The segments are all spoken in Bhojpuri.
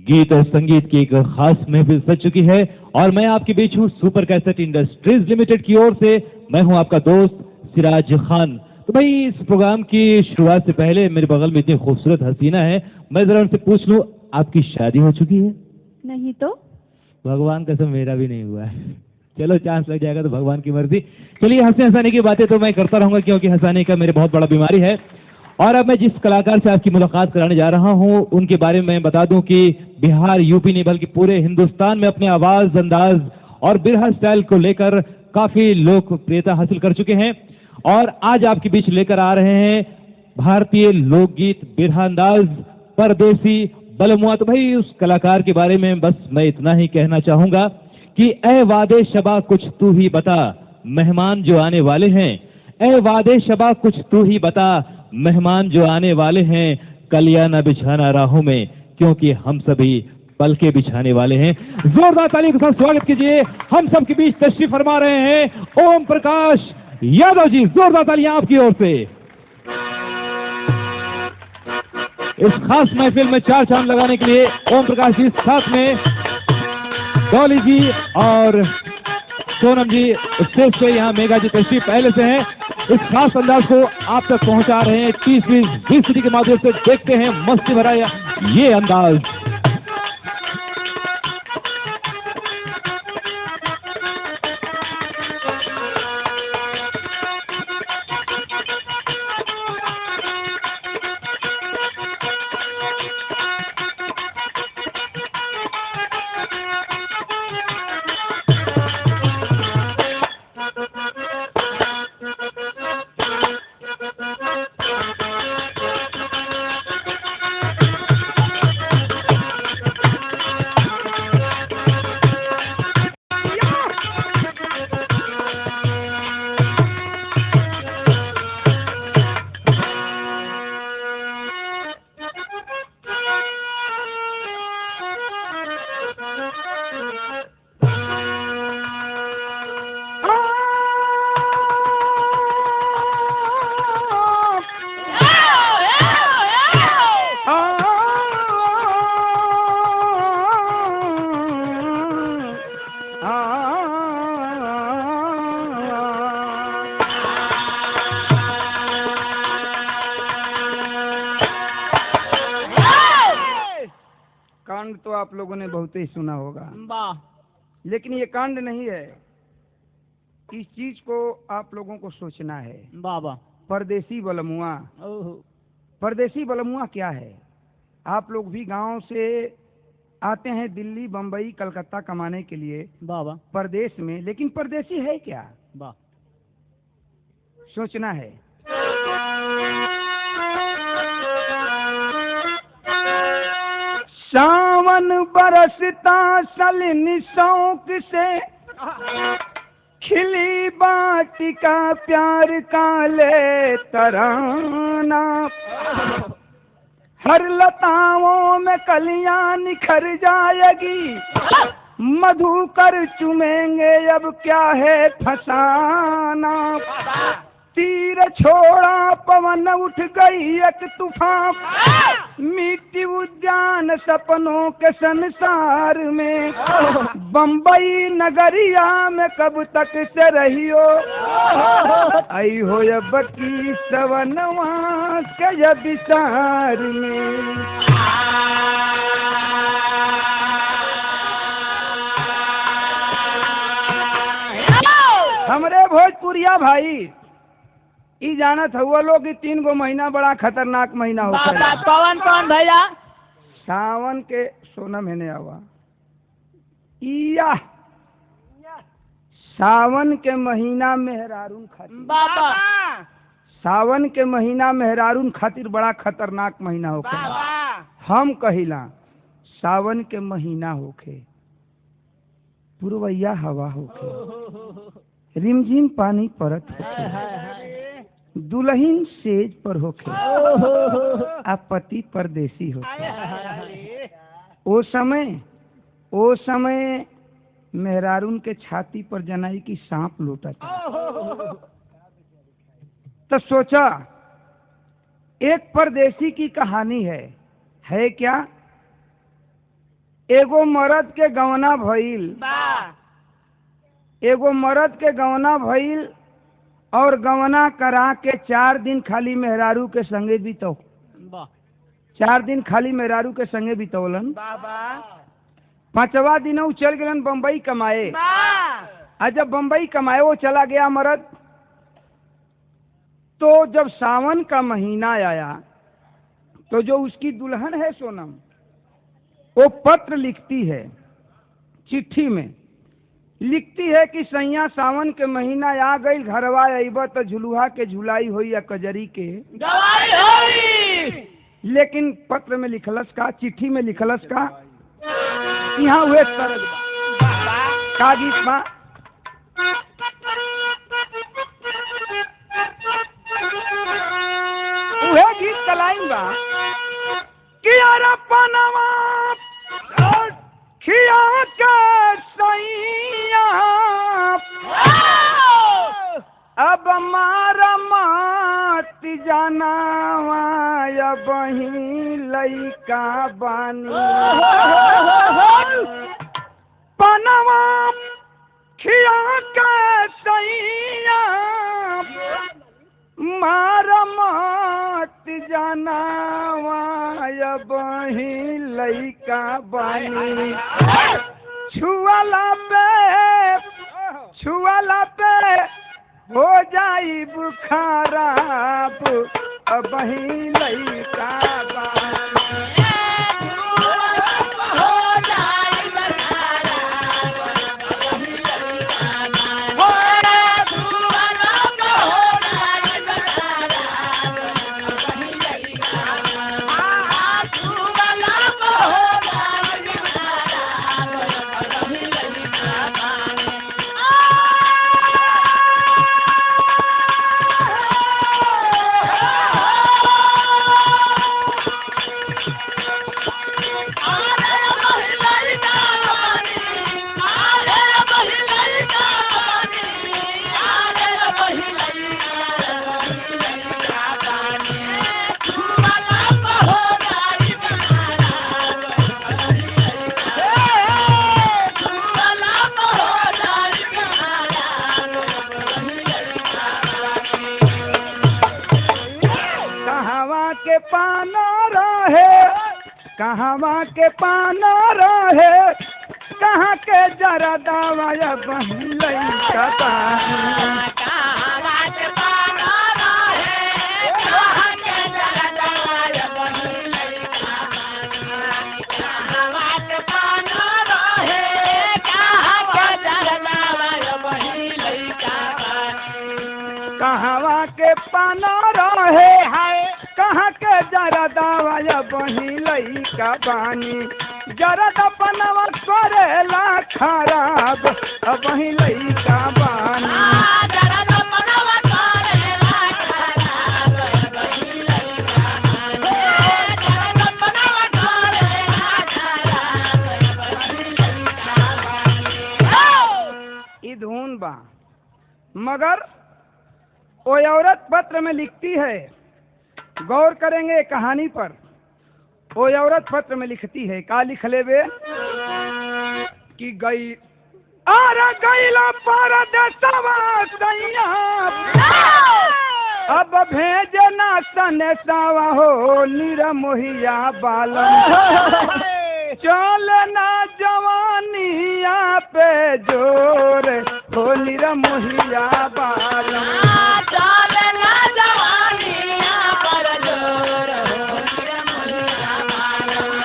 गीत और संगीत की एक खास महफिल सज चुकी है और मैं आपके बीच हूँ सुपर कैसेट इंडस्ट्रीज लिमिटेड की ओर से। मैं हूँ आपका दोस्त सिराज खान। तो भाई इस प्रोग्राम की शुरुआत से पहले मेरे बगल में इतनी खूबसूरत हसीना है, मैं जरा उनसे पूछ लूँ आपकी शादी हो चुकी है? नहीं तो भगवान कसम मेरा भी नहीं हुआ है। चलो चांस लग जाएगा तो भगवान की मर्जी। चलिए हंसने हंसाने की बातें तो मैं करता रहूंगा क्योंकि हंसाने का मेरे बहुत बड़ा बीमारी है। और अब मैं जिस कलाकार से आपकी मुलाकात कराने जा रहा हूं उनके बारे में बता दूं कि बिहार यूपी नहीं बल्कि पूरे हिंदुस्तान में अपने आवाज अंदाज और बिरहा स्टाइल को लेकर काफी लोकप्रियता हासिल कर चुके हैं और आज आपके बीच लेकर आ रहे हैं भारतीय लोकगीत बिरहा अंदाज परदेसी बलमुआ। तो भाई उस कलाकार के बारे में बस मैं इतना ही कहना चाहूंगा कि ए वादे शबा कुछ तू ही बता, मेहमान जो आने वाले हैं। ए वादे शबा कुछ तू ही बता, मेहमान जो आने वाले हैं। कलियां न बिछाना राहों में क्योंकि हम सभी पलके बिछाने वाले हैं। जोरदार ताली के साथ स्वागत कीजिए, हम सबके बीच तशरीफ फरमा रहे हैं ओम प्रकाश यादव जी। जोरदार तालियां आपकी ओर से। इस खास महफिल में चार चांद लगाने के लिए ओम प्रकाश जी साथ में डॉली जी और सोनम जी स्टेज पे यहाँ मेगा जी तशरीफ पहले से हैं। इस खास अंदाज को आप तक पहुंचा रहे हैं 30-20 सीडी के माध्यम से। देखते हैं मस्ती भरा ये अंदाज। कांड तो आप लोगों ने बहुत ही सुना होगा, वाह। लेकिन ये कांड नहीं है। इस चीज को आप लोगों को सोचना है। बाबा परदेसी बलमुआ, ओहो परदेसी बलमुआ क्या है? आप लोग भी गांव से आते हैं दिल्ली बम्बई कलकत्ता कमाने के लिए बाबा परदेश में, लेकिन परदेसी है क्या? वाह। सोचना है। सावन बरसता सलिन शौक से, खिली बाटिका प्यार का ले तराना। हर लताओं में कलियां निखर जाएगी, मधुकर चुमेंगे अब क्या है फसाना। तीर छोड़ा पवन उठ गई एक तूफान, मिट्टी उद्यान सपनों के संसार में। बम्बई नगरिया में कब तक से रहियो, आई हो अब की सवनवा के विचार में। हमरे भोजपुरिया भाई ई जानत हुआ लोग 3 गो महीना बड़ा खतरनाक महीना होता है। कौन कौन भैया? सावन के सोनम है आवा इया सावन के महीना मेहरारून खातिर, बाबा सावन के महीना मेहरारून खातिर बड़ा खतरनाक महीना होखे। हम कहिला सावन के महीना होखे, पुरवैया हवा होखे, रिमझिम पानी परत होखे, दुल्हन सेज पर होखे, आ पति परदेसी होखे। ओ समय मेहरारून के छाती पर जनाई की सांप लूटा था। तो सोचा एक परदेसी की कहानी है क्या? एगो मर्द के गवना भइल, एगो मर्द के गवना भइल और गवना करा के 4 दिन खाली मेहरारू के संगे बितौ, 4 दिन खाली मेहरारू के संगे बितौलन। 5वां दिन वो चल गलन बम्बई कमाए। जब बम्बई कमाए वो चला गया मर्द, तो जब सावन का महीना आया तो जो उसकी दुल्हन है सोनम, वो पत्र लिखती है, चिट्ठी में लिखती है कि सैया सावन के महीना आ गई, घरवा अइब तो झुलुहा के झुलाई होई या कजरी के गवाई होई। लेकिन पत्र में लिखलस का, चिट्ठी में लिखलस का, यहाँ हुए तरज का गीत बा, उहे गीत कलाइन बा कि यार पनवा खिया के सैया अब मारा मात जनावा बही लइका बानी, पनवा खिया के सैया मारा मात जनावा बही लइका बानी, छुआला पे हो जाई बुखाराब बही लइका बानी। कहवा के पाना रहे, कहाँ के जरा दावाया बही लइका बानी, कहवा के पाना रहे, कहाँ के जरा दावाया बही लइका बानी, कहवा के पाना रहे, कहाँ के जरा दावाया बही लइका बानी, कहवा के पाना रहे हाय, कहाँ के जरा दावाया बही लइका बानी, जरा दपनवा करेला खराब बही लइका बानी, जरा दपनवा करेला खराब बही लइका बानी, जरा दपनवा करेला खराब बही लइका बानी। ई धुन बा, मगर वो औरत पत्र में लिखती है, गौर करेंगे कहानी पर। वो औरत पत्र में लिखती है, का लिख लेवे कि गई अरे गईला परदेसवा सैया अब भेजना सनेसावा हो निरमोहिया बालम, चलना जवानिया पे जोर हो निरमोहिया बालम, चलना जवानिया पर जोर हो निरमोहिया बालम,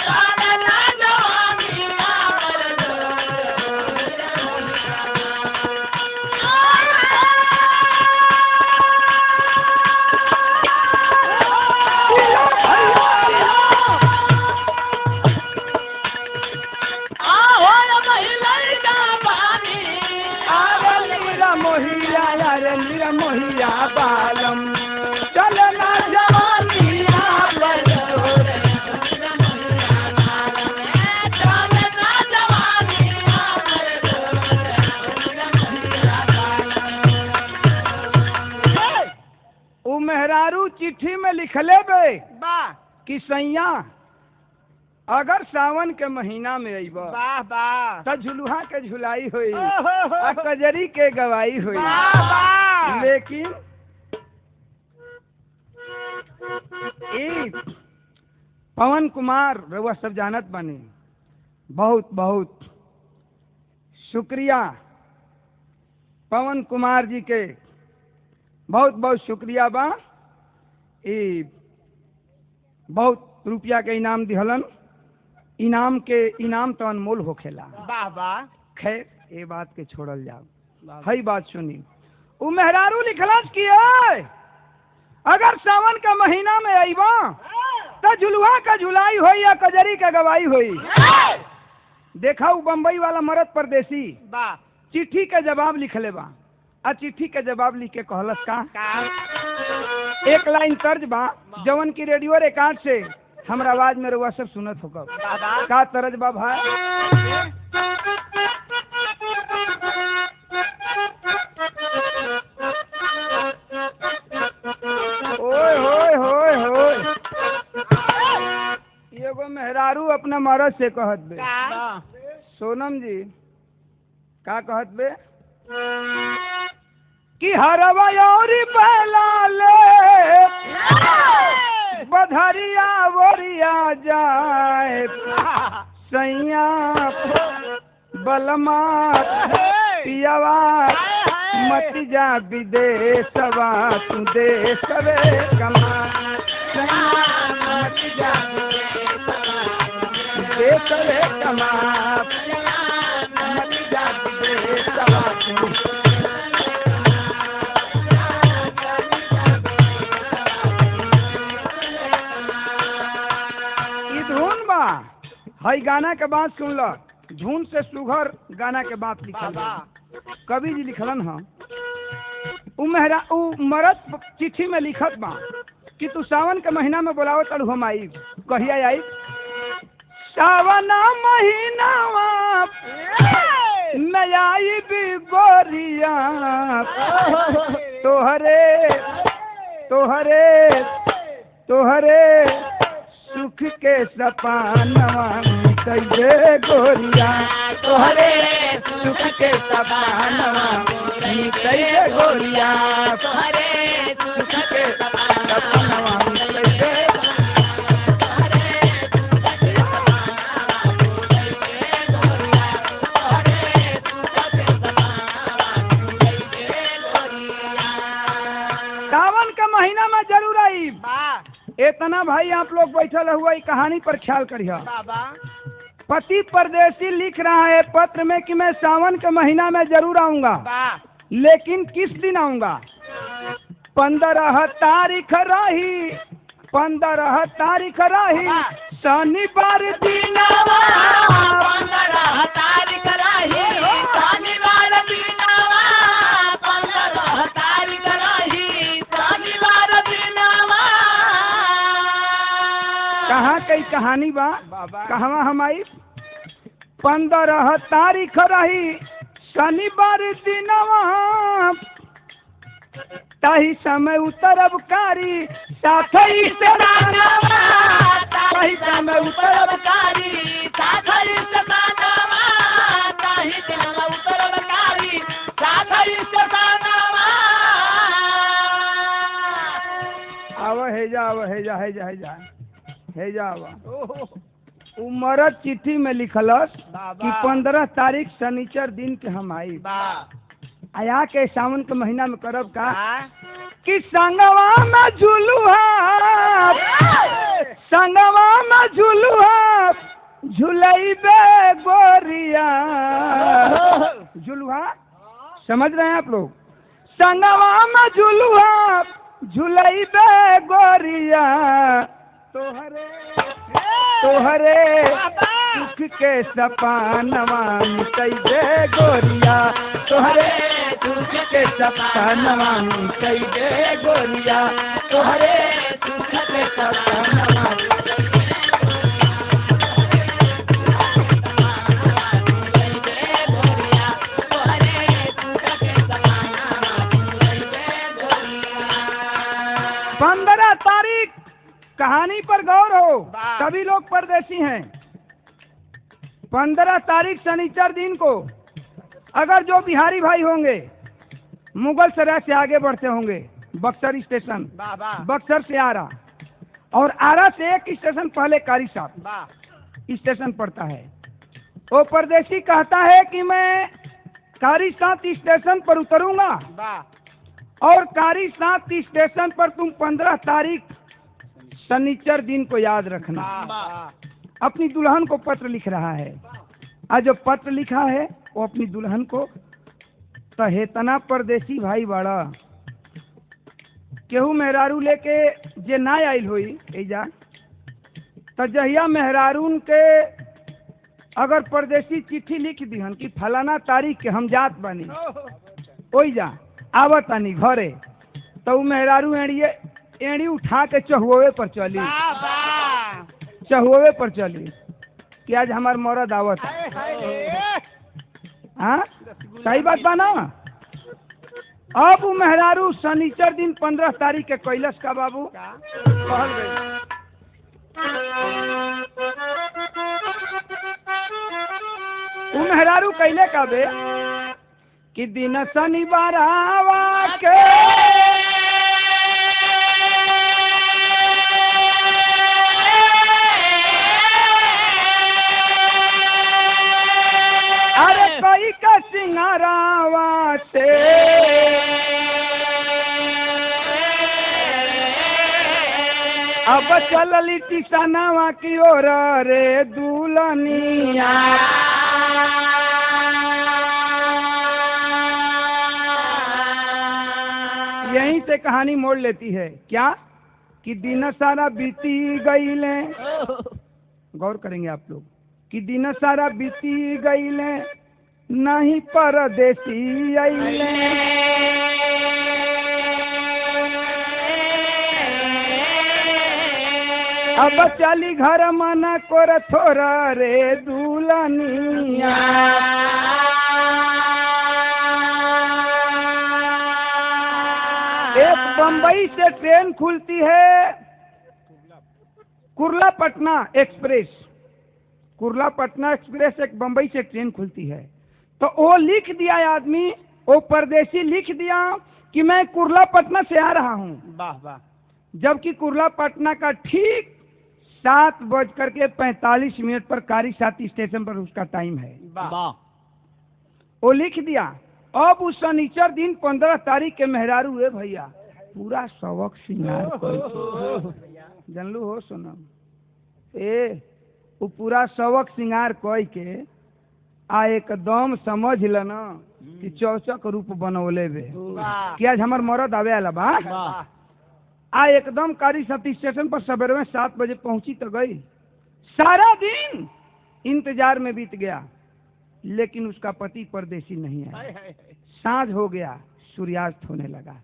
चलना जवानिया पर जोर हो मोहिया बालम, चलना जवानिया पर जोर, चलना जवानिया पर जोर। उ मेहरारू चिट्ठी में लिखले बे कि सैया अगर सावन के महीना में अइब वाह वाह तो झुलुहा के झुलाई हुई ओहो। और कजरी के गवाई हुई। वाह वाह लेकिन ई पवन कुमार रउआ सब जानत बने, बहुत बहुत शुक्रिया पवन कुमार जी के, बहुत बहुत शुक्रिया बा। ई बहुत रुपया के इनाम दिहलन, इनाम तो अनमोल होखेला। वाह वाह खैर ये बात के छोड़ल जाओ, हई बात सुनी। उ मेहरारू लिखलस कि ओए अगर सावन का महीना में अइबा तो झुलुहा का झुलाई होई या कजरी का गवाई होई। देखा उ बम्बई वाला मरद परदेसी वाह चिट्ठी के जवाब लिखले बा, आ चिट्ठी के जवाब लिख के कहलस का एक लाइन तर्ज बा जवन की रेडियो रिकॉर्ड से हमरा आवाज में रउआ सब सुनत होगा। का तर्ज बा भाई? ओए होए होए होए एगो मेहरारू अपना मरद से कहत बे, सोनम जी का कहत बे कि हरवा और पहला ले बधरिया बोरिया जाए सैया बलमा पियावा मत जा विदेशवा तू देशवे कमा मत जा देशवे कमा मत जा विदेशवा तू। हई गाना के बात सुनल, धुन से सुघर गाना के बात लिखल कवि जी लिखलन ह। उ मरद चिट्ठी में लिखत बा कि तू सावन के महीना में बोलावत तड़ू हम आई, कहिया आई? सावन महीना में आई भी गोरिया तोहरे तोहरे तोहरे सुख के सपनवा मिटैबे गोरिया तोहरे सुख के सपनवा मिटैबे गोरिया तोहरे सुख के सपनवा मिटैबे। सावन का महीना में जरूर आई। इतना भाई आप लोग बैठल हुआ कहानी पर ख्याल करिए। पति परदेसी लिख रहा है पत्र में कि मैं सावन के महीना में जरूर आऊंगा, लेकिन किस दिन आऊंगा? 15 तारीख रही, 15 तारीख रही शनिवार दिन, 15 तारीख रही शनिवार दिन, 15 तारीख रही शनिवार दिन। कहाँ कई कहानी बा, कहवा हम आई? 15 तारीख रही शनिवार दिनवा ताही समय उतरब कारी साथई से मानवा, ताही समय उतरब कारी साथई से मानवा, ताही समय उतरब कारी साथई से मानवा। आव हे जा आव हे जा हे जा हे जा हे जा आवा। मरद चिट्ठी में लिखलस कि 15 तारीख शनिचर दिन के हम आई, आया के सावन के महीना में करब का कि संगवा में झुलुहा, संगवा में झुलुहा झुलैबे गोरिया। झुलुहा समझ रहे हैं आप लोग? संगवा में झुलुहा झुलैबे गोरिया तोहरे तोहरे सुख के सपनवा मिटैबे गोरिया तोहरे सुख के सपनवा मिटैबे गोरिया तोहरे सुख के सपनवा। कहानी पर गौर हो, सभी लोग परदेसी हैं। 15 तारीख शनिचर दिन को अगर जो बिहारी भाई होंगे मुगल सराय से आगे बढ़ते होंगे बक्सर स्टेशन, बक्सर से आरा, और आरा से एक स्टेशन पहले कारी साहब स्टेशन पड़ता है। वो परदेसी कहता है कि मैं कारी साथ स्टेशन पर उतरूंगा और कारी साथ स्टेशन पर तुम 15 तारीख शनिचर दिन को याद रखना। अपनी दुल्हन को पत्र लिख रहा है। आज जो पत्र लिखा है वो अपनी दुल्हन को, तो हेतना परदेसी भाई बड़ा केहू मेहरारू लेके जे ना आयल होई एजा, तो जहिया मेहरारून के अगर परदेसी चिट्ठी लिख दिहन कि फलाना तारीख के हम जात बनी ओई जा आवत आनी घरे, तो उ मेहरारू एड़ी उठा के चहुए पर चली, चहुए पर चली कि आज हमार मरद आवत है। हाँ सही बात बा ना। अब उ मेहरारू शनिचर दिन 15 तारीख के कैलस का बाबू कहल गई उ मेहरारू कैले का बे कि दिन शनिवार आवा के अरे कोई का सिंगारावा से अब चलली टिसनावा की ओर रे दुल्हनिया। यहीं से कहानी मोड़ लेती है क्या कि दिन सारा बीती गईले, गौर करेंगे आप लोग कि दिन सारा बीती गईले नहीं परदेसी आइले। अब चली घर मना कर थोड़ा रे दुल्हनिया। एक बम्बई से ट्रेन खुलती है कुर्ला पटना एक्सप्रेस, कुर्ला पटना एक्सप्रेस एक बम्बई से ट्रेन खुलती है। तो वो लिख दिया आदमी, वो परदेसी लिख दिया कि मैं कुर्ला पटना से आ रहा हूँ। वाह वाह। जबकि कुर्ला पटना का ठीक 7:45 पर कारी साथी स्टेशन पर उसका टाइम है। वो लिख दिया। अब उस शनिचर दिन 15 तारीख के मेहरारू है भैया पूरा शौक श्रृंगार जानलू हो सोनम वो पूरा शौक श्रृंगार कोई के आ एकदम समझ ल न कि चौचक रूप बनौले बे कि आज हमार मरद आवे आला बा। आ एकदम कारी साथी स्टेशन पर सवेरे में 7 बजे पहुंची तो गई। सारा दिन इंतजार में बीत गया लेकिन उसका पति परदेसी नहीं आया। सांझ हो गया, सूर्यास्त होने लगा।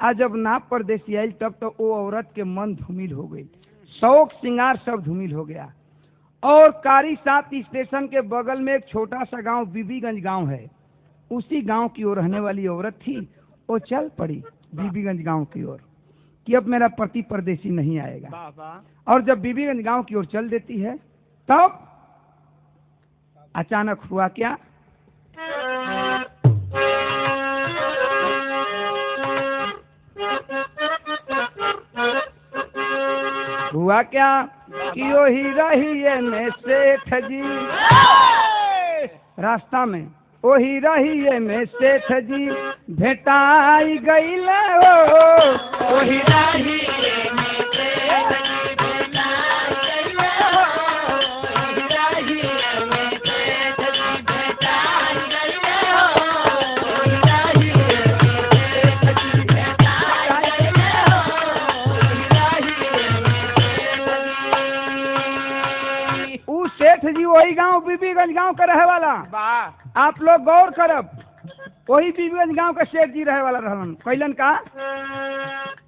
आज जब ना परदेसी आई तब तो वो औरत के मन धूमिल हो गई, शौक श्रृंगार सब धूमिल हो गया। और कारी साथ स्टेशन के बगल में एक छोटा सा गांव बीबीगंज गांव है, उसी गांव की ओर रहने वाली औरत थी। वो चल पड़ी बीबीगंज गांव की ओर कि अब मेरा पति परदेसी नहीं आएगा। और जब बीबीगंज गांव की ओर चल देती है तब अचानक हुआ क्या हुआ क्या कि वो ही रही में सेठ जी रास्ता में, वो ही रही में सेठ जी भेटाई गई वो ही रही जी वही गांव बीबीगंज गांव का रहे वाला। आप लोग गौर करब, वही बीबीगंज गांव का सेठ जी रहे वाला रहलन। कैलन का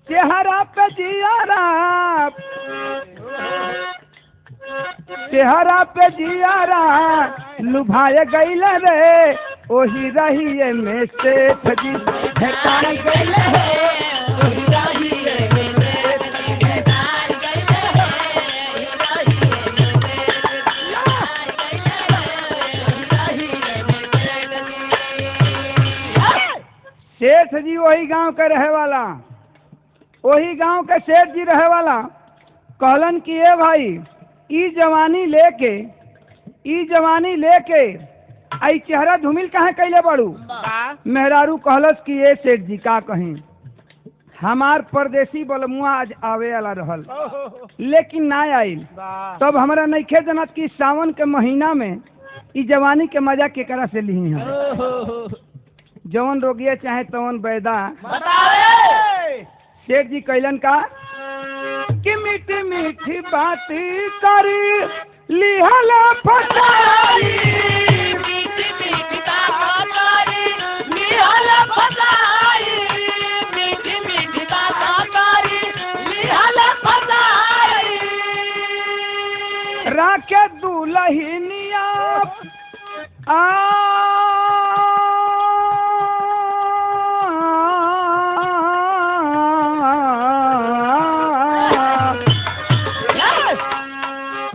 चेहरा पे जियारा, चेहरा पे जियारा लुभाए गईल रे वही रही में सेठ जी भेटाई गईल वही रही सेठ जी वही गांव के रहे वाला, वही गांव के सेठ जी रहे वाला। कहलन कि ए भाई, ई जवानी लेके आई चेहरा धूमिल कहाँ कैले बड़ू? मेहरारू कहलस कि ए सेठ जी का कहीं, हमार परदेसी बलमुआ आज आवे वाला रहल लेकिन ना आइल। तब हमरा नइखे जनत कि सावन के महीना में ई जवानी के मजा केकरा से ली है। जवन रोगिया चाहे तवन बैदा। सेठ जी कैलन का कि मीठी मीठी बात करी लिहल फसाई, मीठी मीठी बात करी लिहल फसाई, मीठी मीठी बात करी लिहल फसाई। राके दुलहिनिया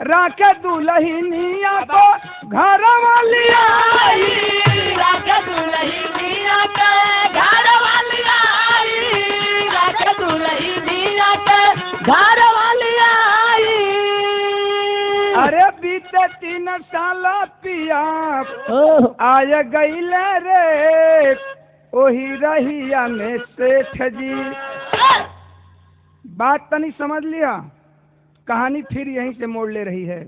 राके दुलहिनिया को घर वाली आई, राके दुलहिनिया के घर वाली आई, राके दुलहिनिया के घर वाली आई। अरे बीते 3 साल पिया आय गईले रे, ओही रहिया में सेठ जी। बात तनी समझ लिया, कहानी फिर यहीं से मोड़ ले रही है।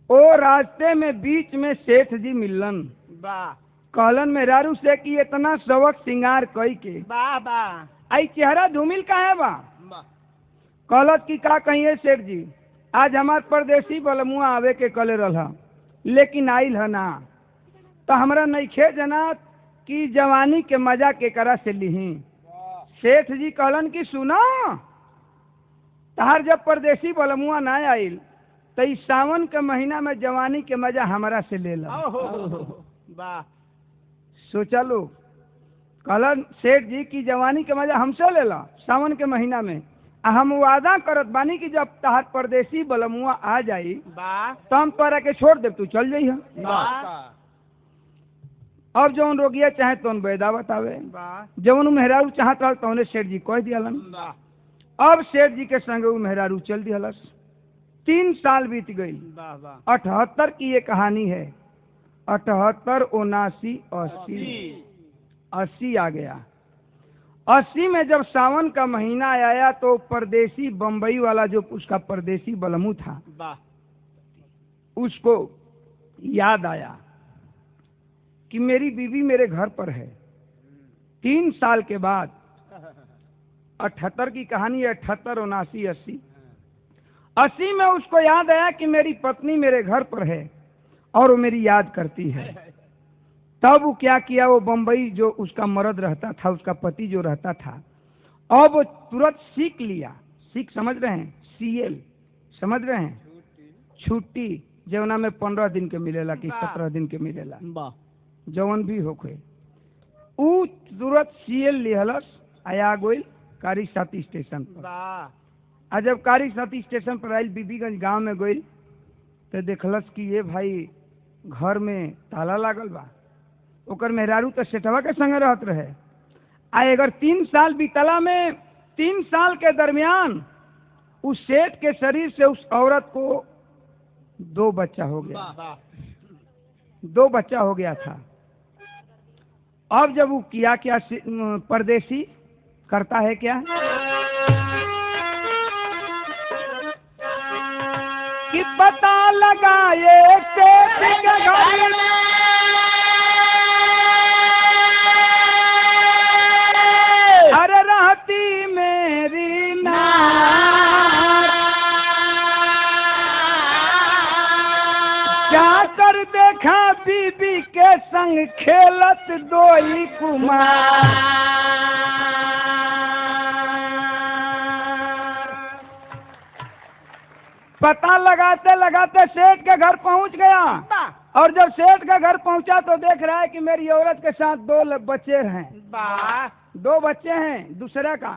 ओ रास्ते में बीच में सेठ जी मिलन, कहलन मेहरारू से कि इतना सबक सिंगार कई के आई चेहरा धूमिल का है बा। कहलत कि का कहिए सेठ जी, आज हमार परदेसी बलमुआ आवे के कले रहा लेकिन आइल है ना, तो हमरा नइखे जनात कि जवानी के मजा केकरा से लिही। सेठ जी कहलन कि सुनो, तहार जब परदेसी बलमुआ ना आइल तो इस सावन के महीना में जवानी के मजा हमरा से ले ला। सोचा लो, कहलन सेठ जी की जवानी के मजा हमसे ले ला सावन के महीना में। हम वादा करत बानी कि जब तहार परदेसी बलमुआ आ जाई तो हम तोरा के छोड़ देब, तू चल जाइह। अब जौन रोगिया चाहे तौन बैदा बतावे, जौन मेहरारू चाहत रहल तौने सेठ जी कह दियालन। अब सेठ जी के संग वो मेहरारू चल दिहलस। 3 साल बीत गई। 78 की ये कहानी है। 78, 79, 80 आ गया। 80 में जब सावन का महीना आया तो परदेसी बम्बई वाला जो उसका परदेसी बलमू था, उसको याद आया कि मेरी बीवी मेरे घर पर है। 3 साल के बाद 78 की कहानी है। 78, 79, 80। 80 में उसको याद आया कि मेरी पत्नी मेरे घर पर है और वो मेरी याद करती है। तब वो क्या किया, वो बम्बई जो उसका मर्द रहता था, उसका पति जो रहता था, अब वो तुरंत सीख लिया। सीख समझ रहे हैं? CL समझ रहे हैं? छुट्टी जवना में 15 दिन के मिलेला कि 17 दिन के मिलेला, जवन भी होखे। ऊ तुरंत CL लिहलस, आया गोइल कारी साथी स्टेशन पर। आ जब कारी साथी स्टेशन पर आयल, बीबीगंज गांव में गइल तो देखलस कि ये भाई घर में ताला लागल बा। ओकर मेहरारू तो सेठवा के संगे रहत रहे। अगर 3 साल बीतला में 3 साल के दरमियान उस सेठ के शरीर से उस औरत को 2 बच्चा हो गया। 2 बच्चा हो गया था। अब जब वो किया क्या, परदेसी करता है क्या कि पता लगाए सेठ के घर में हर रहती मेरी नार, क्या कर देखा बीबी के संग खेलत 2 ही कुमार। पता लगाते लगाते सेठ के घर पहुंच गया, और जब सेठ के घर पहुंचा तो देख रहा है कि मेरी औरत के साथ 2 बच्चे हैं। 2 बच्चे हैं। दूसरा का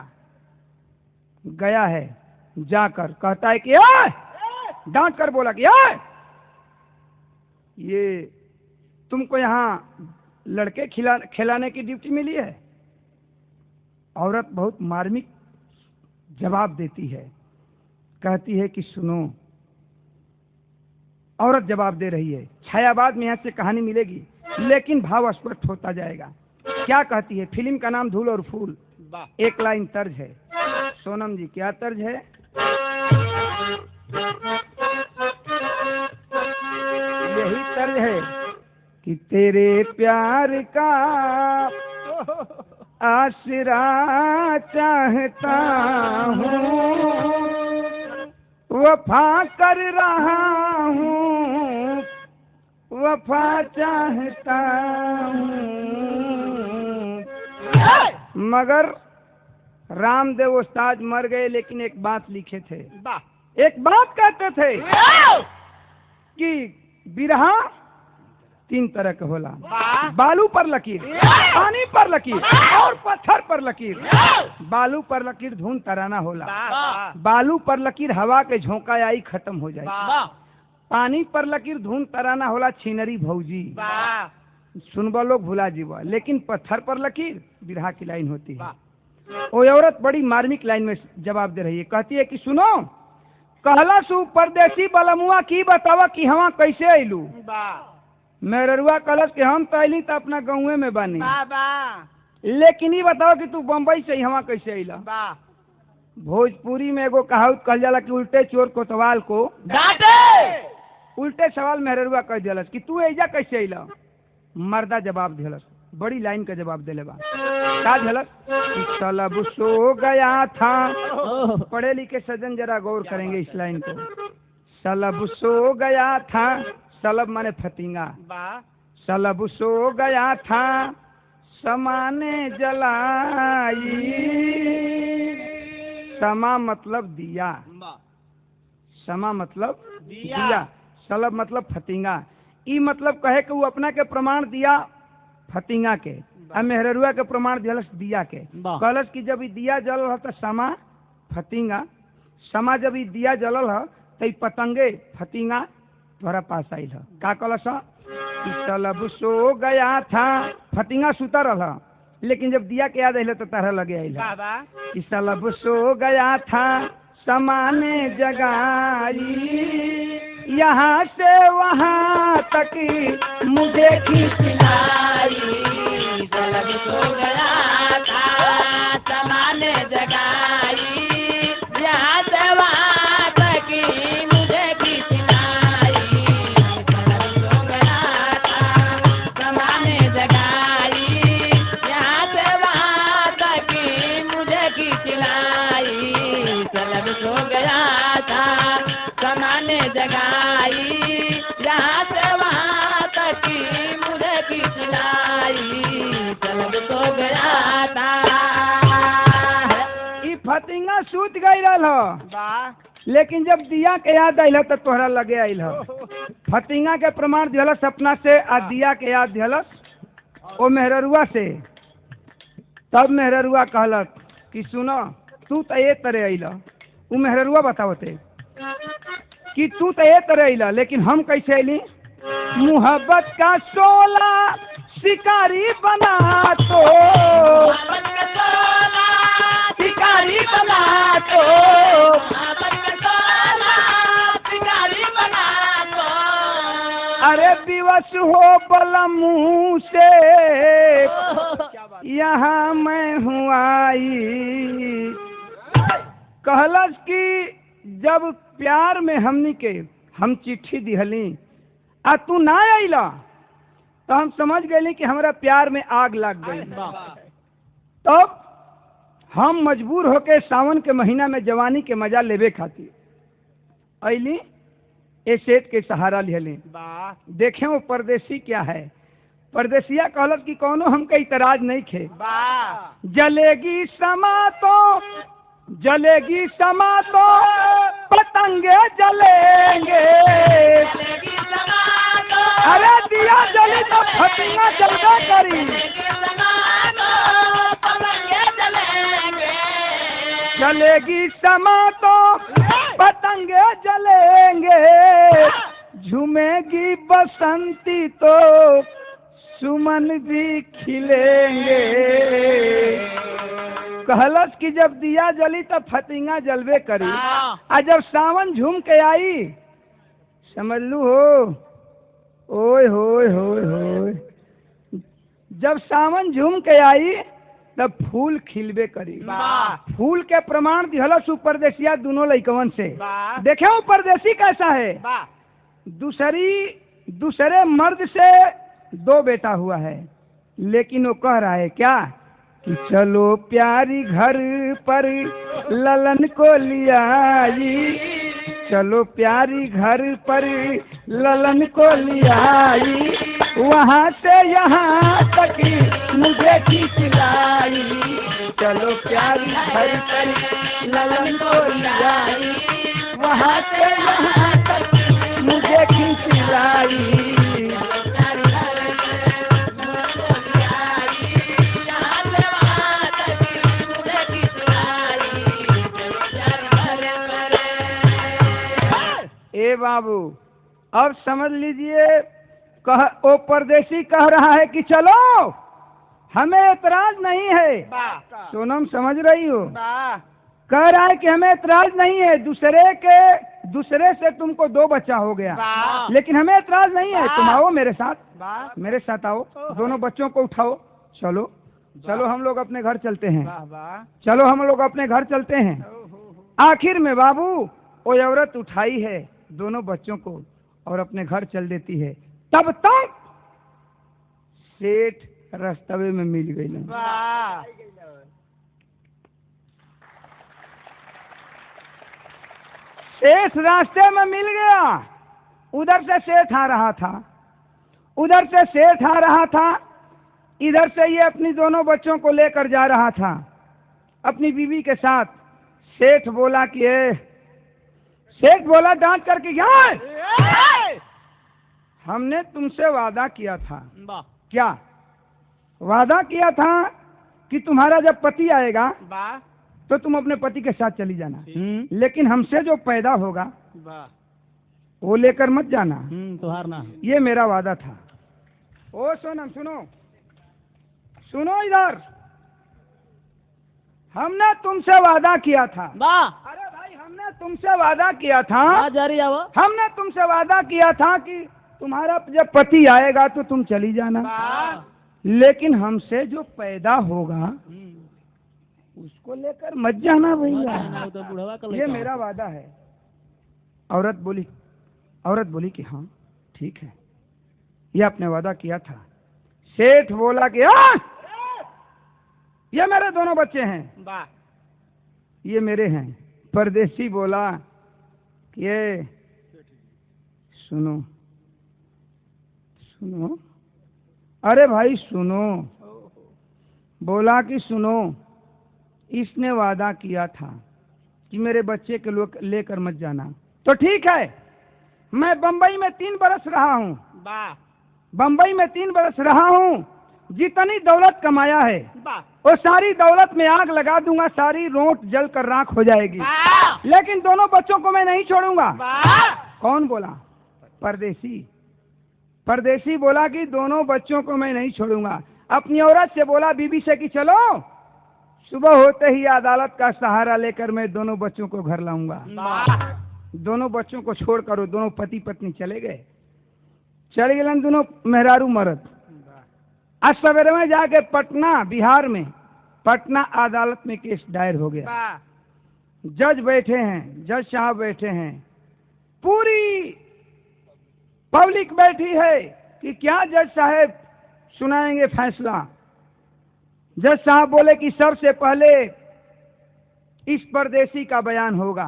गया है, जाकर कहता है कि डांट कर बोला कि ये तुमको यहाँ लड़के खिलाने की ड्यूटी मिली है, औरत बहुत मार्मिक जवाब देती है, कहती है कि सुनो। औरत जवाब दे रही है, छायावाद में यहाँ से कहानी मिलेगी लेकिन भाव स्पष्ट होता जाएगा। क्या कहती है? फिल्म का नाम धूल और फूल। एक लाइन तर्ज है। सोनम जी, क्या तर्ज है? यही तर्ज है कि तेरे प्यार का आसरा चाहता हूँ, वफा कर रहा हूँ, वफा चाहता हूँ। मगर रामदेव उस्ताद मर गए लेकिन एक बात लिखे थे, एक बात कहते थे कि बिरहा 3 तरह का होला, बालू पर लकीर, पानी पर लकीर और पत्थर पर लकीर। बालू पर लकीर धुन तराना होला, बालू पर लकीर हवा के झोंका आई खत्म हो जाए। पानी पर लकीर धुन तराना होला छिनरी भौजी, सुनबा लोग भुला जीवा। लेकिन पत्थर पर लकीर बिरहा की लाइन होती है। वो औरत बड़ी मार्मिक लाइन में जवाब दे रही है, कहती है कि सुनो, कहला सु परदेसी बलमुआ की बतावा कि हवा कैसे अइलू। मेहरुआ कहलस कि हम तो अली तो अपना गाँवे में बानी, लेकिन ये बताओ कि तू बम्बई से हवा कैसे अइला। भोजपुरी में एगो कहावत कहल जाला कि उल्टे चोर कोतवाल को डांटे। उल्टे सवाल मेहरुआ कह दिलस कि तू ऐजा कैसे अइला। मर्दा जवाब दिलस, बड़ी लाइन का जवाब दिले बा। का दिलस कि सलब सो गया था। पढ़े लिखे सज्जन जरा गौर करेंगे इस लाइन को। सलब सो गया था, सलब माने फतिंगा, सलब सो गया था समाने जलाई। समा मतलब दिया, समा मतलब दिया, सलब मतलब फतिंगा। ई मतलब कहे कि वो अपना के प्रमाण दिया फतिंगा के, और मेहरुआ के प्रमाण दिलस दिया के। कहलस कि जब ई दिया जलल है तो समा फतिंगा, समा जब ई दिया जलल है तो पतंगे फतिंगा तोहरा पास आइल है। का कहलस कि सलब सो गया था, फतिंगा सुता रहा लेकिन जब दिया के याद आइल तो तरह लगे आइल कि सलब सो गया था समाने जगाई। यहाँ से वहाँ तक मुझे खिंचलाई। सलब सो गया था समाने जगाई, यहाँ से वहाँ तक मुझे खिंचलाई। सलब सो गया था समाने जगाई, यहाँ से वहाँ तक मुझे खिंचलाई। सलब सो गया था समाने जगाई, यहाँ से वहाँ तक मुझे खिंचलाई। सलब सो गया था। ई फतिंगा सूत गई रहा, लेकिन जब दिया के याद आइल तो तोहरा लगे आइल। फतिंगा के प्रमाण दिलस अपना से, आ दिया के याद दिलस ओ मेहरुआ से। तब मेहरुआ कहलक कि सुनो, तू तो ये तरह अइल। वो मेहरुआ बतावते कि तू तो ये तरह अइला लेकिन हम कैसे अइली। मोहब्बत का शोला शिकारी बना तो, शिकारी बना तो, अरे विवश हो बलमू से यहाँ मैं हूँ आई। कहलस कि जब प्यार में हमनी के हम चिट्ठी दिहली आ तू ना अइला तो हम समझ गए कि हमारा प्यार में आग लग गई। तब हम मजबूर होके सावन के महीना में जवानी के मजा लेवे खातिर अइली, ए सेठ के सहारा लिहली। देखें वो परदेसी क्या है। परदेसिया कहलत कि कौनो हमके इतराज नहीं खे। जलेगी समा तो, जलेगी समा तो पतंगे जलेंगे। अरे दिया जली तो फतिंगा जलता करी। जलेगी समा तो पतंगे जलेंगे, झूमेगी बसंती तो सुमन भी खिलेंगे। कहलस कि जब दिया जली तब फतिंगा जलवे करी। आ जब सावन झूम के आई समझ लू हो, ओए होए होए होए, जब सावन झूम के आई तब फूल खिलबे करी। फूल के प्रमाण दिहलस परदेसिया दोनों लइकवन से। देखे वो परदेसी कैसा है, दूसरे मर्द से 2 बेटा हुआ है, लेकिन वो कह रहा है क्या कि चलो प्यारी घर पर ललन को लियाई, चलो प्यारी घर पर ललन को लियाई, वहाँ से यहाँ तक मुझे खींच लाई, चलो प्यारी घर पर ललन को लियाई, वहाँ से यहाँ तक मुझे खींच लाई। ए बाबू अब समझ लीजिए, वो परदेसी कह रहा है कि चलो हमें एतराज नहीं है। सोनम समझ रही हो, कह रहा है कि हमें एतराज नहीं है, दूसरे से तुमको 2 बच्चा हो गया, लेकिन हमें एतराज नहीं है। तुम आओ मेरे साथ आओ, दोनों बच्चों को उठाओ, चलो हम लोग अपने घर चलते हैं, चलो हम लोग अपने घर चलते हैं। आखिर में बाबू वो औरत उठाई है दोनों बच्चों को और अपने घर चल देती है। तब तक सेठ रास्ते में मिल गई। सेठ रास्ते में मिल गया, उधर से सेठ आ रहा था, इधर से ये अपनी दोनों बच्चों को लेकर जा रहा था अपनी बीवी के साथ। सेठ बोला कि डांट करके क्या, हमने तुमसे वादा किया था। क्या वादा किया था कि तुम्हारा जब पति आएगा तो तुम अपने पति के साथ चली जाना, लेकिन हमसे जो पैदा होगा वो लेकर मत जाना, तुहारना ये मेरा वादा था। ओ सोनम सुनो इधर, हमने तुमसे वादा किया था। अरे भाई हमने तुमसे वादा किया था, हमने तुमसे वादा किया था कि तुम्हारा जब पति आएगा तो तुम चली जाना, लेकिन हमसे जो पैदा होगा उसको लेकर मत जाना भैया, ये मेरा वादा है। औरत बोली कि हाँ ठीक है, ये आपने वादा किया था। सेठ बोला कि ये मेरे दोनों बच्चे हैं, ये मेरे हैं। परदेसी बोला कि ये सुनो, अरे भाई सुनो, बोला कि सुनो, इसने वादा किया था कि मेरे बच्चे के लोग लेकर मत जाना, तो ठीक है। मैं बंबई में 3 बरस रहा हूँ, जितनी दौलत कमाया है वो सारी दौलत में आग लगा दूंगा, सारी रोट जल कर राख हो जाएगी, लेकिन दोनों बच्चों को मैं नहीं छोड़ूंगा। कौन बोला? परदेसी बोला कि दोनों बच्चों को मैं नहीं छोड़ूंगा। अपनी औरत से बोला, बीबी से, कि चलो सुबह होते ही अदालत का सहारा लेकर मैं दोनों बच्चों को घर लाऊंगा। दोनों बच्चों को छोड़कर दोनों पति पत्नी चले गए दोनों मेहरारू मर्द। आज सवेरे में जाके पटना, बिहार में पटना अदालत में केस दायर हो गया। जज बैठे हैं, जज साहब बैठे हैं, पूरी पब्लिक बैठी है कि क्या जज साहब सुनाएंगे फैसला। जज साहब बोले कि सबसे पहले इस परदेसी का बयान होगा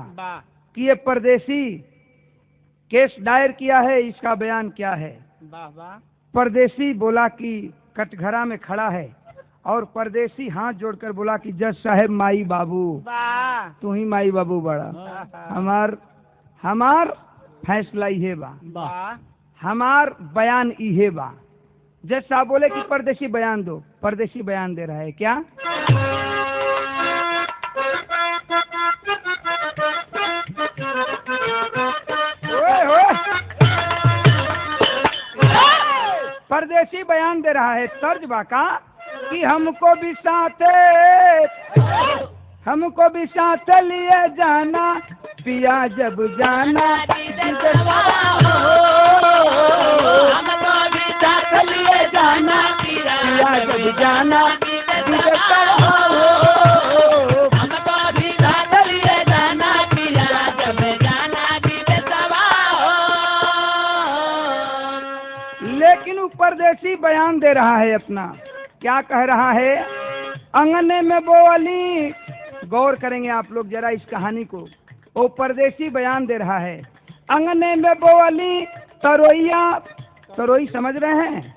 कि ये परदेसी केस दायर किया है, इसका बयान क्या है। परदेसी बोला कि कटघरा में खड़ा है, और परदेसी हाथ जोड़कर बोला कि जज साहब माई बाबू, तू ही माई बाबू बड़ा, हमार फैसला इहे बा, हमार बयान इहे बा। जज साहब बोले कि परदेसी बयान दो। परदेसी बयान दे रहा है। क्या? परदेसी बयान दे रहा है तर्ज बाका कि हमको भी साथ लिए जाना पिया जब जाना हमको भी साथ लिए जाना पिया जब जाना हमको भी साथ लिए जाना पिया जब जाना लेकिन वो परदेसी बयान दे रहा है अपना, क्या कह रहा है? अंगने में बोली, गौर करेंगे आप लोग जरा इस कहानी को। वो परदेसी बयान दे रहा है, अंगने में बोली तरोई समझ रहे हैं?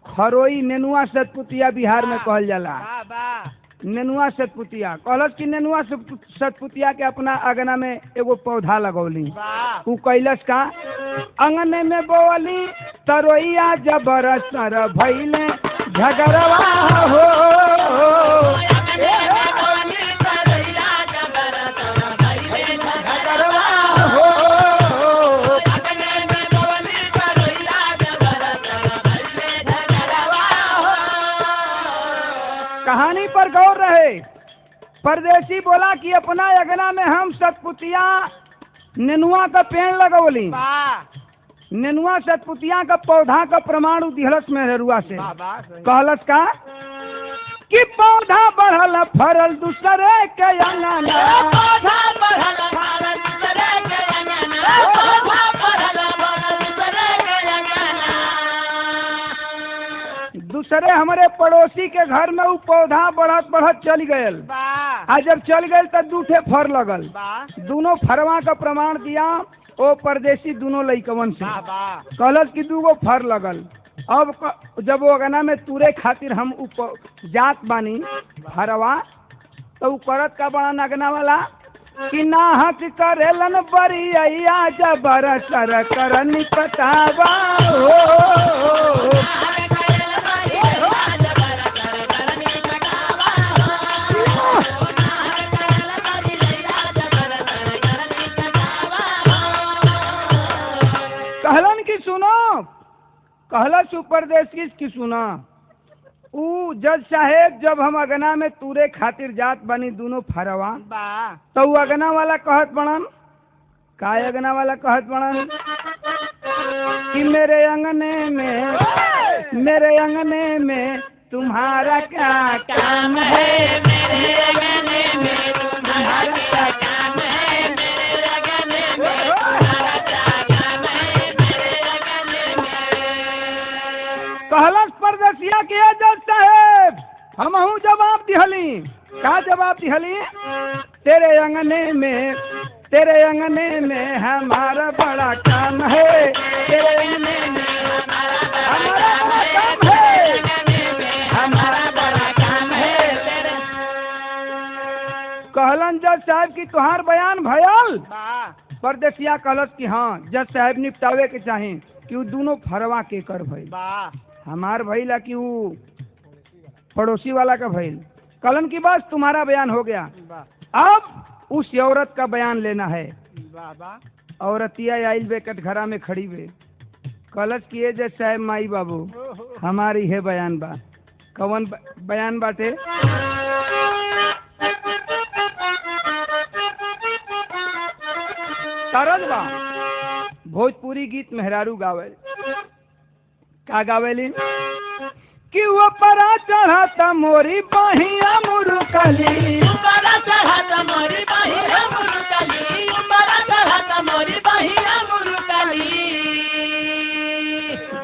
खरोई नेनुआ सतपुतिया बिहार में कहल जाला। नेनुआ सतपुतिया कहलस कि नेनुआ सतपुतिया के अपना अगना में एगो पौधा लगौली। उ कैलस का अंगने में बोली तरोइया जबरसर भइले झगड़वा हो। कहानी पर गौर रहे। परदेसी बोला कि अपना अगना में हम सतपुतिया नेनुआ का पेड़ लगौली। नेनुआ सतपुतिया का पौधा का प्रमाण दिहलस मेहरुआ से। कहलस का कि पौधा बढ़ल फरल दूसरे के अंगना, दूसरे हमारे पड़ोसी के घर में वो पौधा बढ़त बढ़त चल गयल। आ जब चल गयल तब दूठे फर लगल। दोनों फरवा का प्रमाण दिया ओ परदेसी दोनों लइकवन से। कहलस कि दूगो फर लगल। अब जब वो अगना में तुरे खातिर हम जात बानी फरवा, तो करत का बड़ा नगना वाला कि नाहक करेलन बरिया जबर सर करनी पटावा हो। कहलन की सुनो, कहला सुपरदेश की सुना। ऊ जज साहेब जब हम अगना में तूरे खातिर जात बनी दोनों फरवा, तो वो अगना वाला कहत बनन का अगना वाला कहत बनन कि मेरे अंगने में तुम्हारा क्या काम है, मेरे अंगने में तुम्हारा क्या काम है, मेरे अंगने में तुम्हारा क्या काम है, मेरे अंगने में। कहलस परदेसिया के जज साहेब हमहू जवाब दिहली। का जवाब दिहली? तेरे अंगने में हमारा बड़ा काम है, तेरे अंगने में हमारा बड़ा काम है, हमारा बड़ा काम है। कहलन जज साहब की तुहार बयान भयल? परदेसिया कहलस कि हाँ जज साहब निपटावे के चाहे कि वो दोनों फरवा के कर भइल, हमार भइल कि वो पड़ोसी वाला का भइल। कहलन की बस तुम्हारा बयान हो गया, अब उस औरत का बयान लेना है। औरतिया आइल बे कटघरा में खड़ी बे। कहलस किए जज साहब माई बाबू हमारी है बयान बा। कवन बयान बाटे? तरज बा भोजपुरी गीत मेहरारू गावे। का गावेली कि वो परा चढ़ाता मोरी बहिया मुरुकली, ऊपरा चढ़ाता मोरी बहिया मुरुकली, ऊपरा चढ़ाता मोरी बहिया मुरुकली।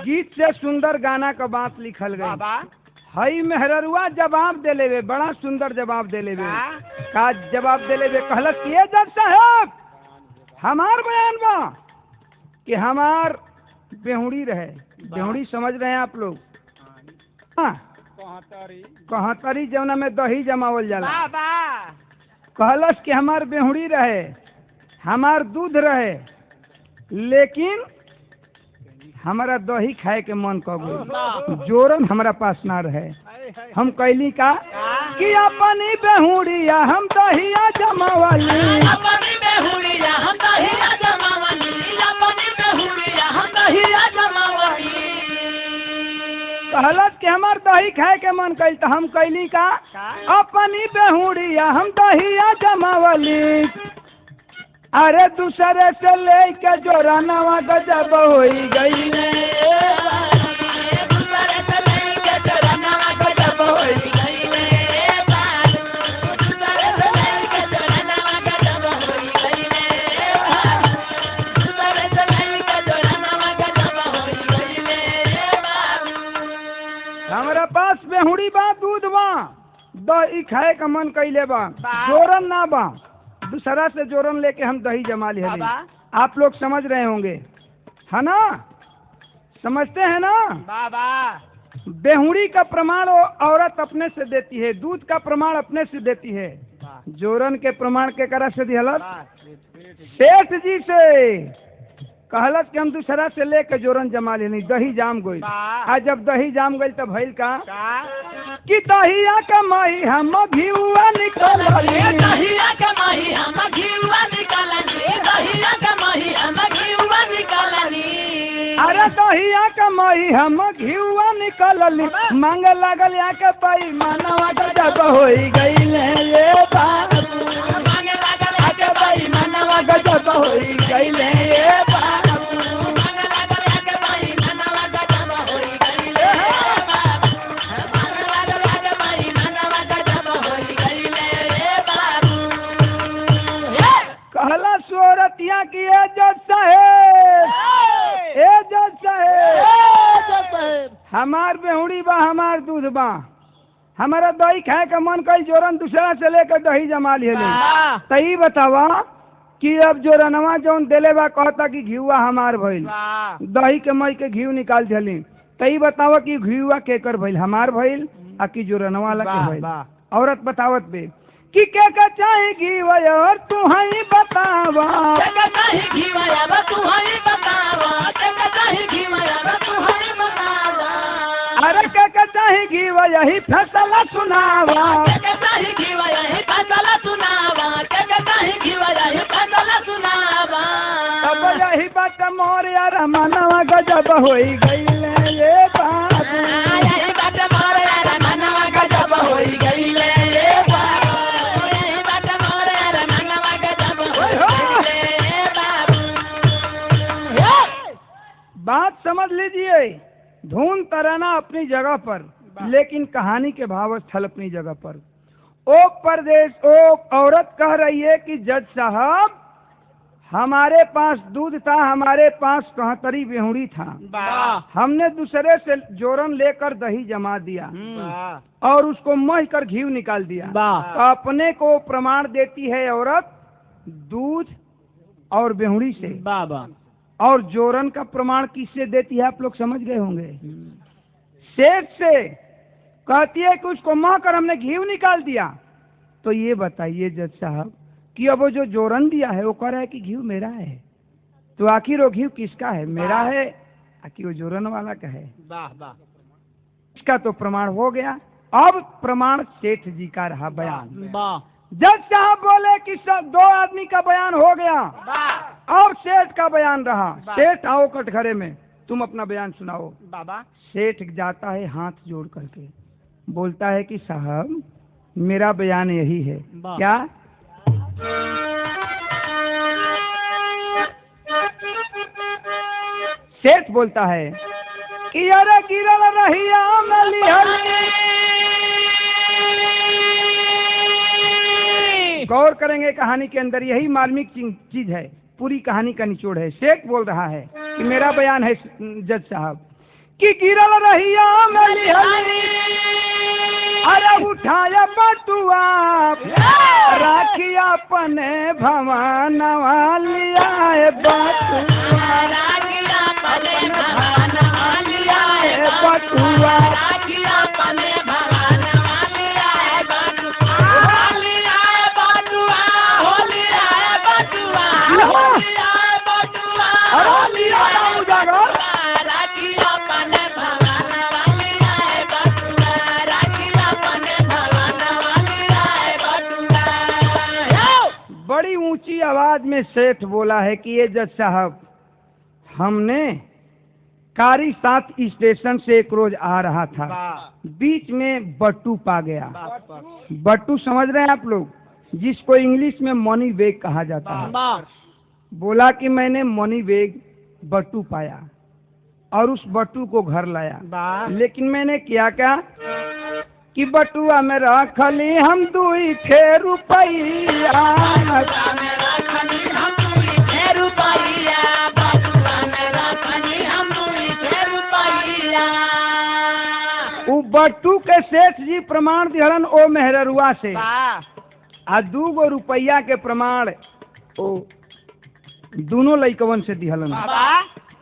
गीत से सुंदर गाना का बात लिखल गई। हई मेहररुआ जवाब दे लेवे, बड़ा सुंदर जवाब दे लेवे। का जवाब दे लेवे? कहलस कि ये जज साहब हमार बयान बा कि हमार बेहुड़ी रहे। बेहुड़ी समझ रहे हैं आप लोग? हाँ, कहतरी जौना में दही जमावल जाला। कहलस कि हमार बेहुड़ी रहे, हमार दूध रहे, लेकिन हमारा दही खाए के मन कर गई, जोरन हमारा पास ना रहे। हम कैली का कि अपनी बेहुड़िया हम दहिया जमावली, अपनी बेहुड़िया हम दहिया जमावली, अपनी बेहुड़िया हम दहिया जमावली। कहलत कि हमार दही खाए के मन कैल तो हम कैली का अपनी बेहुड़िया हम दहिया जमावली। अरे दूसरे से लेके जोरा नवा गजब होई गई हमारा पास बेहुड़ी बा दूध बा दही खाए का मन कैले बा जोरन ना बा दूसरा से जोरन लेके हम दही जमा ले। आप लोग समझ रहे होंगे है ना, समझते हैं ना। बाबा बेहुड़ी का प्रमाण वो औरत अपने से देती है, दूध का प्रमाण अपने से देती है, जोरन के प्रमाण के करा से दिहलत सेठ जी से कहलत कि हम दूसरा से लेके जोरन जमा लेनी दही जाम गई। आज जब दही जाम गई तब भइल का कि दहिया का माही हम घिउआ निकलली दहिया का माही हम घिउआ निकलली दहिया का माही हम घिउआ निकलली। अरे दहिया का माही हम घिउआ निकलली मांग लागल या के पाई मनवा गजब होई गईले ये बात मांग लागल या के पाई मनवा गजब होई गईले ये बात कहला सोरतिया की ए जज साहेब हमार बेहुड़ी बा हमार दूध बा हमारा दही खाए का मन कई जोरन दूसरा से लेकर दही जमा लिए तई बतावा कि अब जोरनवा जौन देले बा कहता कि घिउआ हमार भइल दही के मई के घिउ निकाल दिली तई बतावा कि घिउआ केकर भइल हमार भइल आ कि जोरनवा वाला के भइल। औरत बतावत बे कि के का चाहे घिउआ और तू ही बतावा के का चाहे घिउआ बा तू ही बतावा के का चाहे घिउआ बा तू ही बतावा। अरे के का चाहे घिउआ यही फैसला सुनावा के का चाहे घिउआ यही फैसला सुनावा के का चाहे घिउआ यही फैसला सुनावा। तब यही बात मोर यार मनवा गजब होई गईले ये बात यही बात मोर यार मनवा गजब होई गईले ये बात यही बात मोर यार मनवा गजब होई गईले बात। बात समझ लीजिए धुन तराना अपनी जगह पर लेकिन कहानी के भाव स्थल अपनी जगह पर। ओ परदेश ओ औरत कह रही है कि जज साहब हमारे पास दूध था हमारे पास कहतरी बेहुड़ी था हमने दूसरे से जोरन लेकर दही जमा दिया और उसको मह कर घी निकाल दिया। तो अपने को प्रमाण देती है औरत दूध और बेहुड़ी से और जोरन का प्रमाण किससे देती है आप लोग समझ गए होंगे। सेठ से कहती है कि उसको मह कर हमने घी निकाल दिया। तो ये बताइए जज साहब कि अब वो जो जोरन दिया है वो कह रहा है कि घी मेरा है तो आखिर वो घी किसका है मेरा है कि वो जोरन वाला का है। इसका तो प्रमाण हो गया। अब प्रमाण सेठ जी का रहा बयान। जज साहब बोले कि सब दो आदमी का बयान हो गया और सेठ का बयान रहा। सेठ आओ कटघरे में तुम अपना बयान सुनाओ। सेठ जाता है हाथ जोड़ करके बोलता है कि साहब मेरा बयान यही है। क्या सेठ बोलता है कि अरे गिरल रहिया गौर करेंगे कहानी के अंदर यही मार्मिक चीज है, पूरी कहानी का निचोड़ है। सेठ बोल रहा है कि मेरा बयान है जज साहब कि गिरल रहिया अरे उठाया बटुआ राखिया अपने भवानवा लिया बटुआ बटुआ बड़ी ऊंची आवाज में सेठ बोला है कि ये जज साहब हमने कारी साथ स्टेशन से एक रोज आ रहा था, बीच में बट्टू पा गया। बट्टू समझ रहे हैं आप लोग, जिसको इंग्लिश में मनी बैग कहा जाता है। बोला कि मैंने मनी बैग बट्टू पाया और उस बट्टू को घर लाया। लेकिन मैंने क्या क्या कि बटुआ में रखली हम 2 रुपया, उ बट्टू के सेठ जी प्रमाण दिहलन ओ मेहररुआ से, आ 2 रुपया के प्रमाण ओ दोनों लइकवन से दिहलन।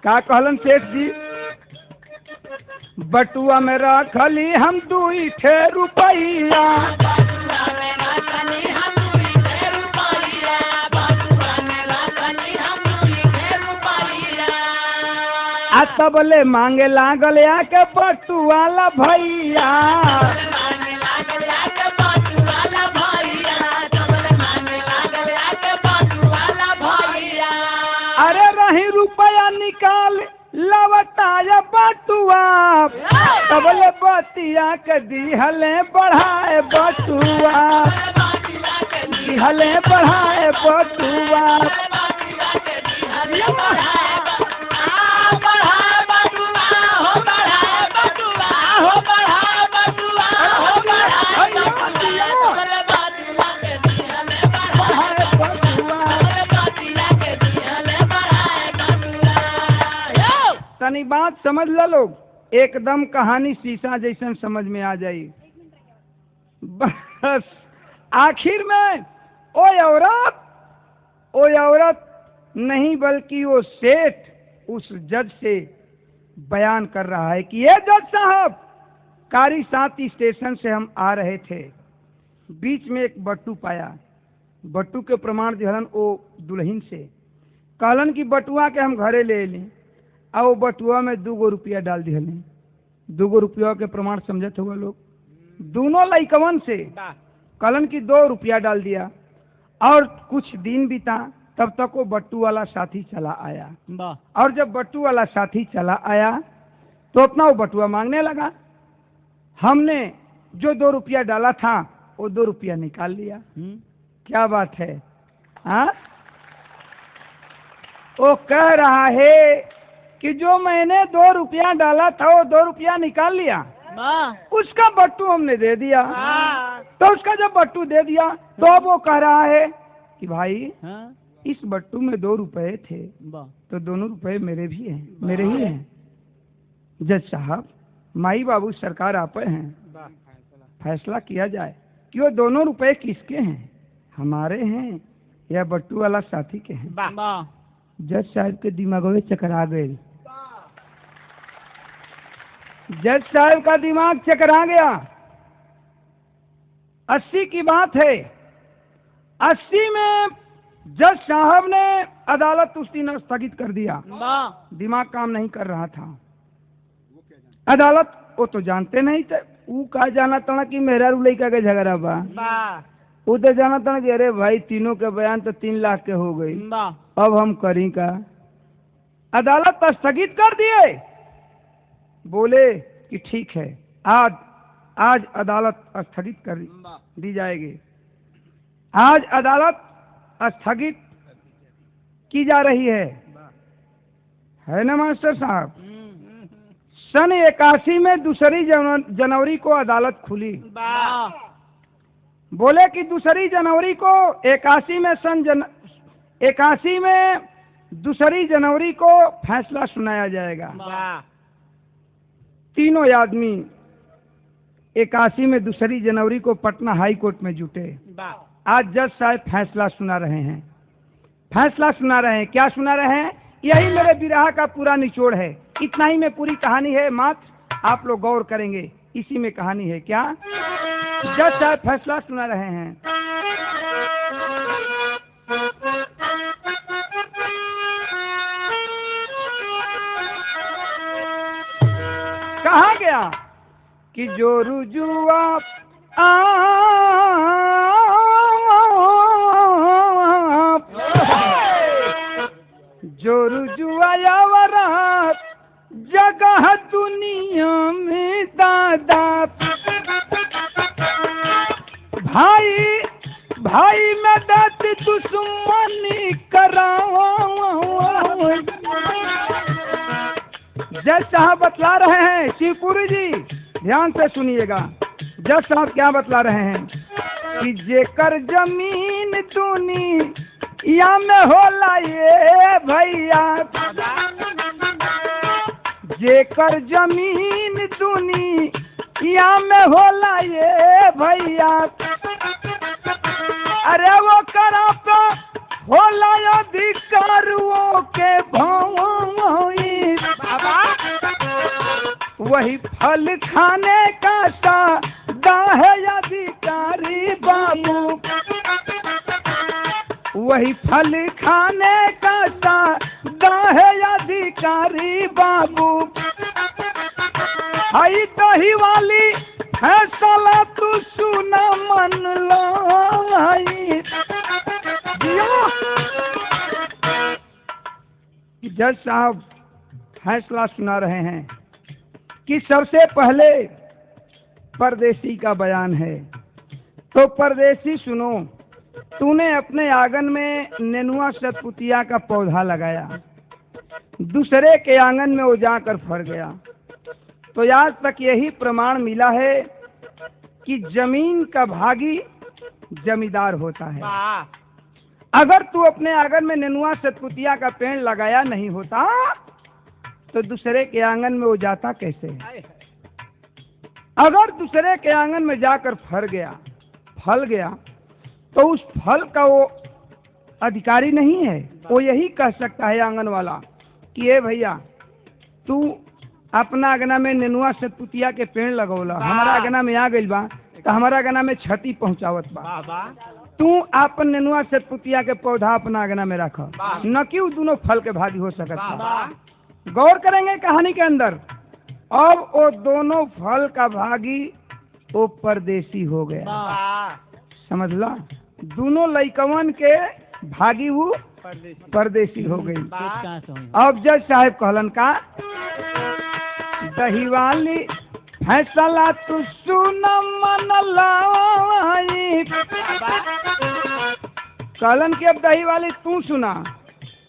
का कहलन सेठ जी, बटुआ में रखली हम 2 रुपया, आ तबले मांगे लागल आके बट्टू वाला भैया, अरे रही रुपया निकाल लवटाया बटुआ, तबले बतिया के दिहले बढ़ाए बटुआ, दिहले बढ़ाए बटुआ। तनी बात समझ लो लोग, एकदम कहानी शीशा जैसन समझ में आ जाई। बस आखिर में ओ औरत नहीं बल्कि वो सेठ उस जज से बयान कर रहा है कि ये जज साहब, कारी साथ स्टेशन से हम आ रहे थे, बीच में एक बट्टू पाया, बट्टू के प्रमाण दिहलन ओ दुल्हन से, कहलन कि बटुआ के हम घरे ले ली, आ वो बटुआ में 2 रुपया डाल दिहले। 2 रुपया के प्रमाण समझत हुआ लोग, दोनों लइकवन से कहलन कि 2 रुपया डाल दिया। और कुछ दिन बीता, तब तक वो बट्टू वाला साथी चला आया, और जब बट्टू वाला साथी चला आया तो अपना वो बटुआ मांगने लगा। हमने जो 2 रुपया डाला था वो 2 रुपया निकाल लिया। क्या बात है? हाँ, वो कह रहा है कि जो मैंने 2 रुपया डाला था वो 2 रुपया निकाल लिया, उसका बट्टू हमने दे दिया। तो उसका जब बट्टू दे दिया तो अब वो कह रहा है कि भाई इस बट्टू में 2 रुपए थे, तो दोनों रुपए मेरे भी हैं, मेरे ही हैं। जज साहब, माई बाबू सरकार आप हैं, फैसला किया जाए कि वो दोनों रुपए किसके हैं, हमारे हैं या बट्टू वाला साथी के हैं। जज साहब के दिमाग में चकरा गए, जज साहब का दिमाग चकरा गया। 80 की बात है, 80 में जज साहब ने अदालत उस दिन स्थगित कर दिया। दिमाग काम नहीं कर रहा था। अदालत वो तो जानते नहीं थे, वो कहा जाना था कि मेरा रुलई का झगड़ा बा, वो तो जाना था कि अरे भाई तीनों के बयान तो 3 लाख के हो गई, अब हम करें का। अदालत स्थगित कर दिए, बोले कि ठीक है, आज अदालत स्थगित कर दी जाएगी। आज अदालत स्थगित की जा रही है ना मास्टर साहब। सन 81 में 2 जनवरी को अदालत खुली। बोले कि 2 जनवरी को 81 में 2 जनवरी को फैसला सुनाया जाएगा। तीनों आदमी 81 में 2 जनवरी को पटना हाई कोर्ट में जुटे। आज जज साहब फैसला सुना रहे हैं। फैसला सुना रहे हैं, क्या सुना रहे हैं? यही मेरे विरह का पूरा निचोड़ है। इतना ही में पूरी कहानी है, मात्र आप लोग गौर करेंगे, इसी में कहानी है। क्या? जज साहब फैसला सुना रहे हैं। कहा गया कि जो रुजुआ जो रुजुआ जगह दुनिया में दादा भाई भाई में दत दुश्मनी कराओ। जज साहब बतला रहे हैं, शिवपुरी जी ध्यान से सुनिएगा, जज साहब क्या बतला रहे हैं कि जेकर जमीन दुनिया में होला ये भैया, जेकर जमीन दुनिया में होला ये भैया, अरे वो करा तो होला अधिकारुओं के भाई, वही फल खाने का सादा है अधिकारी बाबू, वही फल खाने का सादा है अधिकारी बाबू। आई दही वाली फैसला तू सुना मन लाई। जज साहब फैसला सुना रहे हैं कि सबसे पहले परदेसी का बयान है। तो परदेसी सुनो, तूने अपने आंगन में नेनुआ सतपुतिया का पौधा लगाया, दूसरे के आंगन में वो जाकर फर गया। तो आज तक यही प्रमाण मिला है कि जमीन का भागी जमींदार होता है। अगर तू अपने आंगन में नेनुआ सतपुतिया का पेड़ लगाया नहीं होता तो दूसरे के आंगन में वो जाता कैसे? अगर दूसरे के आंगन में जाकर फल गया तो उस फल का वो अधिकारी नहीं है। वो यही कह सकता है आंगन वाला कि ए भैया तू अपना अगना में नेनुआ सतपुतिया के पेड़ लगौला, हमारा अगना में आ गइल बा तो हमारा अगना में क्षति पहुंचावत बा। तू अपन नेनुआ सतपुतिया के पौधा अपना अगना में रख, न कि दोनों फल के भागी हो सकता। गौर करेंगे कहानी के अंदर। अब वो दोनों फल का भागी वो परदेसी हो गया, समझला? दोनों लइकवन के भागी वो परदेसी हो गई। अब जज साहब कहलन का दही वाली फैसला तू सुन मन लाई। कहलन के अब दही वाली तू सुना,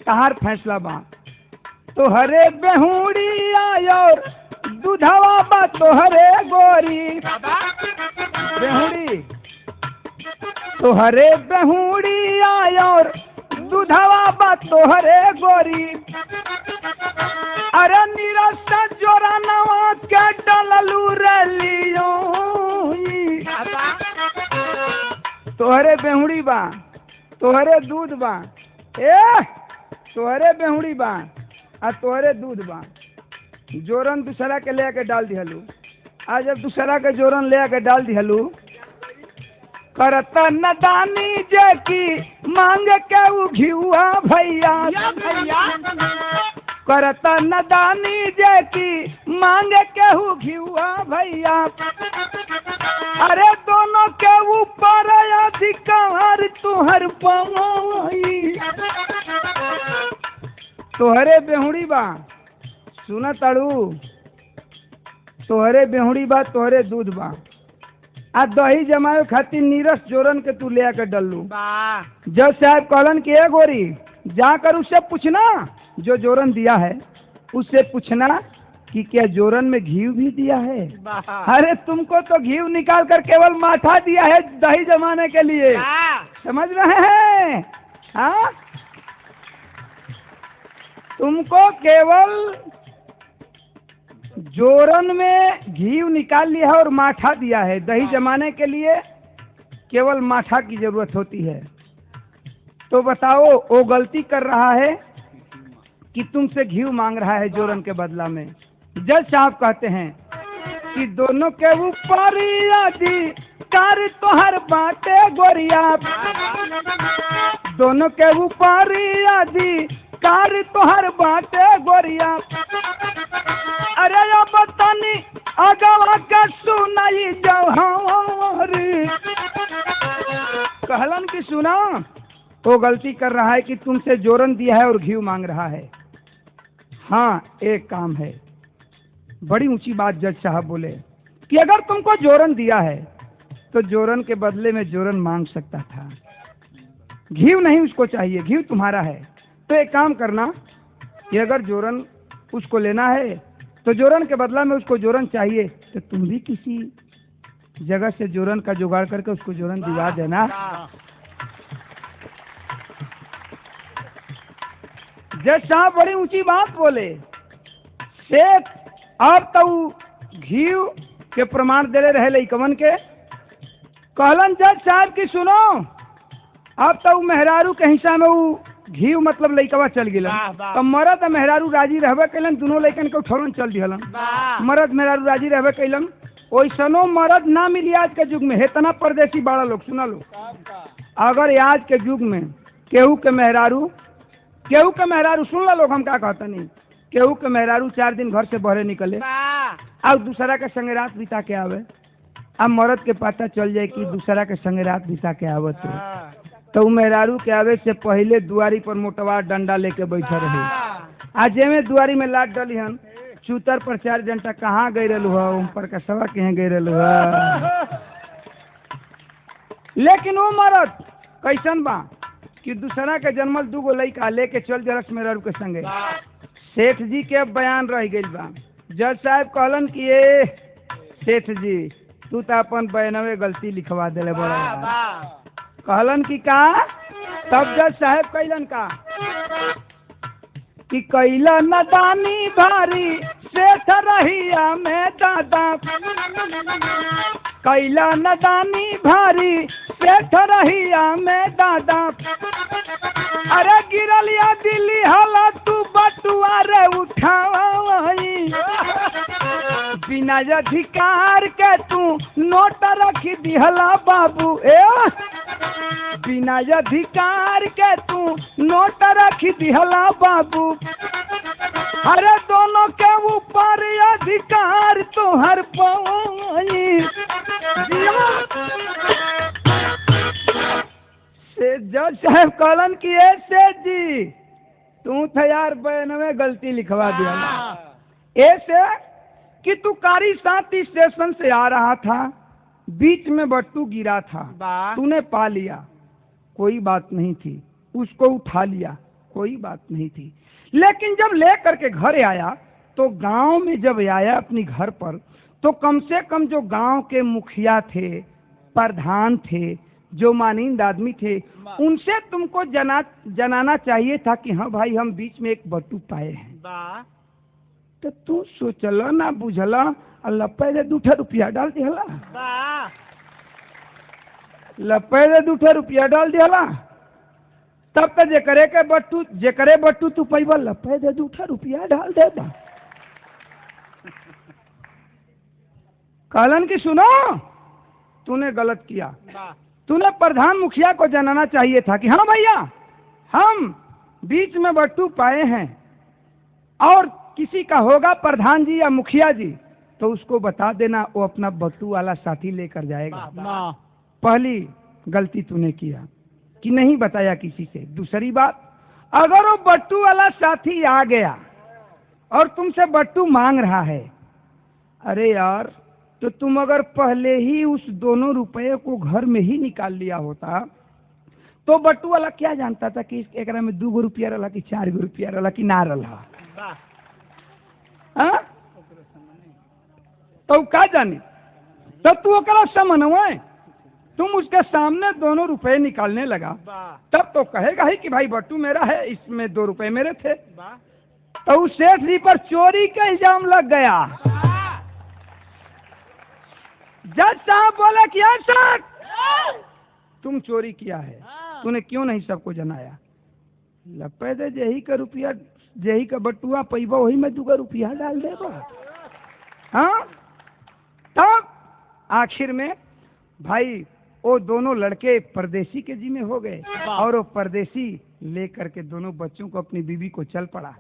तहार फैसला बा। तोहरे बेहुड़ी और दूधवा बा तोहरे गोरी, बेहुड़ी तोहरे बेहुड़ी और दूधवा बा तोहरे गोरी। अरे निरस जोरा नवा के डललू रलियो, तोहरे बेहुड़ी बा तोहरे दूध बा, तोहरे बेहुड़ी बा आ तोहरे दूध बा। जोरन दूसरा के ले आके डाल दिहलू। आज जब दूसरा के जोरन ले आके डाल दिहलू, करता नदानी जे की मांग के उघियुआ भैया, करता नदानी जे की मांग के उघियुआ भैया। अरे दोनों के ऊपर अधिकार तुहर पाई। तोहरे बेहुड़ी बा, सुना ताड़ू, तोहरे बेहुड़ी बा तोहरे दूध बा आ दही जमावे खातिर नीरस जोरन के तू ले आकर डल्लू। जज साहब कहलन कि ए गोरी जाकर उससे पूछना जो जोरन दिया है, उससे पूछना कि क्या जोरन में घी भी दिया है। अरे तुमको तो घी निकाल कर केवल माठा दिया है दही जमाने के लिए, समझ रहे हैं? हाँ, तुमको केवल जोरन में घी निकाल लिया है और माठा दिया है। दही जमाने के लिए केवल माठा की जरूरत होती है। तो बताओ वो गलती कर रहा है कि तुमसे घी मांग रहा है जोरन के बदला में। जज साहब कहते हैं कि दोनों के ऊपर अधिकार तोहर बाटे गोरिया, दोनों के ऊपर अधिकार तोहर बाटे गोरिया। अरे यो बतानी अगवा के सुनाई जौहरी। कहलन की सुना, वो गलती कर रहा है कि तुमसे जोरन दिया है और घी मांग रहा है। हाँ, एक काम है, बड़ी ऊंची बात जज साहब बोले कि अगर तुमको जोरन दिया है तो जोरन के बदले में जोरन मांग सकता था, घी नहीं उसको चाहिए, घी तुम्हारा है। तो एक काम करना कि अगर जोरन उसको लेना है तो जोरन के बदला में उसको जोरन चाहिए तो तुम भी किसी जगह से जोरन का जुगाड़ करके उसको जोरन दिवा देना। जज साहब बड़ी ऊंची बात बोले। सेठ अब तो घी के प्रमाण दे रहे लइकवन के। कहलन जज साहब की सुनो, अब तो मेहरारू के हिस्सा में वो घी मतलब लइकवा चल गिलन, तो मरद मेहरारू राजी रहबे कैलन, दोनों लइकन के उठौलन चल दिहलन। मरद मेहरारू राजी रहबे कैलन। ओइसनो मरद ना मिली आज के युग में, हेतना परदेसी बाड़ा लोग। सुना लो, अगर आज के युग में केहू के मेहरारू सुन ला लोग, हम क्या कहता नहीं, केहू के मेहरारू 4 दिन घर से बहरे निकले और दूसरा के संगे रात बिता के आवे, अब मरद के पता चल जाए कि दूसरा के संगे रात बिता के आवत तो मेहरारू के आवे से पहले दुआरी पर मोटवा डंडा लेके बैठे रहे। आज में दुआरी में लात डली हन, चूतर पर 4 घंटा कहाँ गई रहलू है, उन पर का सवा कहीं गई रहलू है। लेकिन वो मरद कैसन बा कि दूसरा के जन्मल 2 गो लइका लेके चल जरस मेहरारू के संगे। सेठ जी के बयान रह गई बा। जज साहब कहलन कि ए सेठ जी तू तो अपन बयानवे गलती लिखवा दिले बड़ा। कहलन कि का? तब जज साहब कैलन का कि कैला नदानी भारी सेठ रहिया में दादा, कैला नदानी भारी सेठ रहिया में दादा, अरे गिरलिया दिल्ली हाला तू बटुआ रे उठाई, बिना अधिकार के तू नोट रख दिहला बाबू। बिना अधिकार के तू नोट रख दिहला बाबू, अरे दोनों के ऊपर अधिकार तोहर पाई। जज साहब कहलन कि ए सेठ जी तू था यार बयानवे गलती लिखवा दिया। ऐसे कि तू कारी साथ स्टेशन से आ रहा था, बीच में बट्टू गिरा था, तूने पा लिया, कोई बात नहीं थी, उसको उठा लिया, कोई बात नहीं थी। लेकिन जब ले करके घर आया तो गांव में जब आया अपनी घर पर तो कम से कम जो गांव के मुखिया थे, प्रधान थे, जो मानिंद आदमी थे, उनसे तुमको जनाना चाहिए था कि हाँ भाई हम बीच में एक बट्टू पाए हैं। तो तू सोचला ना बुझला, लपे 2 रुपया डाल दिहला, लपे 2 रुपया डाल दिहला, तब तो जेकरे बट्टू तू पैबा लपे 2 रुपया डाल देबा। कहलन कि सुनो तूने गलत किया, तूने प्रधान मुखिया को जनाना चाहिए था कि हाँ भैया हम बीच में बट्टू पाए हैं और किसी का होगा प्रधान जी या मुखिया जी तो उसको बता देना, वो अपना बट्टू वाला साथी लेकर जाएगा। पहली गलती तूने किया कि नहीं बताया किसी से। दूसरी बात, अगर वो बट्टू वाला साथी आ गया और तुमसे बट्टू मांग रहा है, अरे यार तो तुम अगर पहले ही उस 2 रुपये को घर में ही निकाल लिया होता तो बट्टू वाला क्या जानता था कि एक में 2 रुपया रहा कि 4 रुपया रहा कि ना रहा। तो क्या जाने, तब तू ओकरा समझवा, तुम उसके सामने 2 रुपए निकालने लगा, तब तो कहेगा ही कि भाई बट्टू मेरा है, इसमें 2 रुपए मेरे थे। तो उस सेठ जी पर चोरी का इल्जाम लग गया। जज साहब बोले कि सेठ तुम चोरी किया है, तूने क्यों नहीं सबको जनाया? लपे दे जेही का रुपया, जेही का बटुआ पैबा वही में 2 रुपया डाल देगा। हाँ, तब आखिर में भाई वो दोनों लड़के परदेसी के जिम्मे हो गए और वो परदेसी लेकर के दोनों बच्चों को अपनी बीवी को चल पड़ा।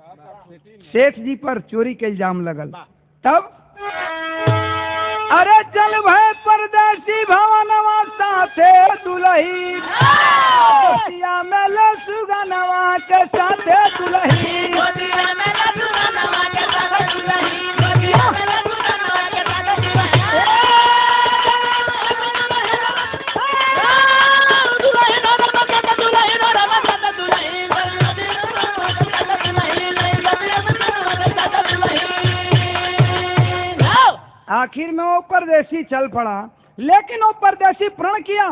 सेठ जी पर चोरी का इल्जाम लगल। तब अरे चल भाई परदेसी भवनवा साथे दुलही, गोतिया में ले सुगनवा के साथे दुलही, गोतिया में ले सुगनवा के साथे दुलही, गोतिया में आखिर में वो परदेसी चल पड़ा, लेकिन वो परदेसी प्रण किया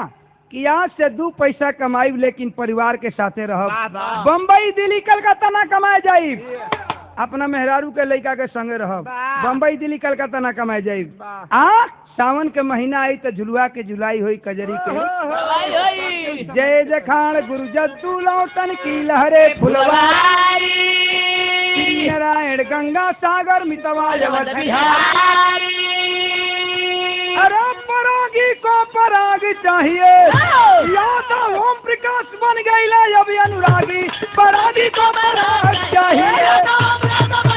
कि आज से 2 पैसा कमाई लेकिन परिवार के साथे रहब, बम्बई दिल्ली कलकत्ता ना कमाए जाई, अपना मेहरारू के लड़का के संगे रहब, बम्बई दिल्ली कलकत्ता ना कमाए जाई। सावन के महीना आई तो झुलुआ के जुलाई हुई कजरी के जय जखान गुरु जद्दू लौटन की लहरे फुलवारी, नारायण गंगा सागर मितवा जगत बिहारी। अरे परागी को पराग चाहिए, यादव ओम प्रकाश बन गई ले अब अनुरागी, परागी को पराग चाहिए।